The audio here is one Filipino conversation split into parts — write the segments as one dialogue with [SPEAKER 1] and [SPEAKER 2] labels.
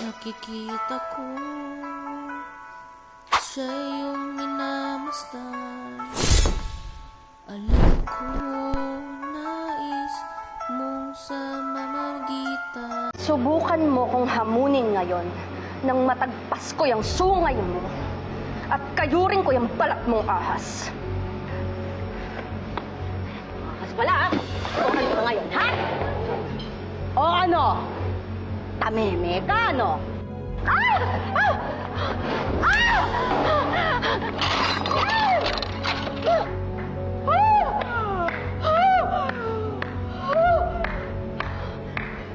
[SPEAKER 1] Nakikita ko siya yung minamasdan. Alam ko nais mong sa mamagitan.
[SPEAKER 2] Subukan mo kong hamunin ngayon nang matagpas ko yung sungay mo at kayurin ko yung balat mong ahas. Ahas pala, ha? O ano ka ngayon, ha? O ano? Tameme ka, ano? Ah! Ah! Ah!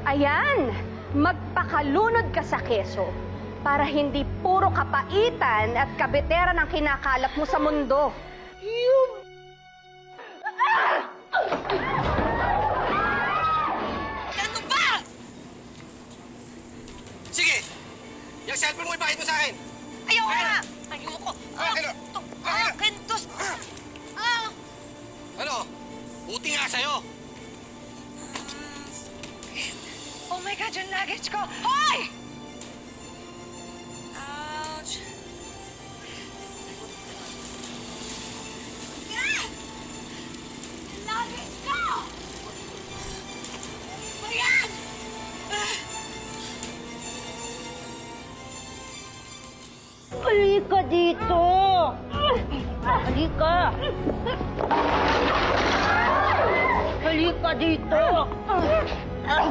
[SPEAKER 2] Ayan, magpakalunod ka sa keso para hindi puro kapaitan at kabetera ang kinakalat mo sa mundo.
[SPEAKER 3] Ano ba? Sige! Yung cellphone mo, ipakit mo sa akin!
[SPEAKER 4] Ayoko na! Ayoko!
[SPEAKER 3] Akin!
[SPEAKER 4] Akin to!
[SPEAKER 3] Ano? Buti nga sa'yo!
[SPEAKER 4] Oh my God, yung luggage ko! Hoy! Ouch! Yung luggage ko! Ayan!
[SPEAKER 2] Halika dito! Halika! Halika dito! Ah!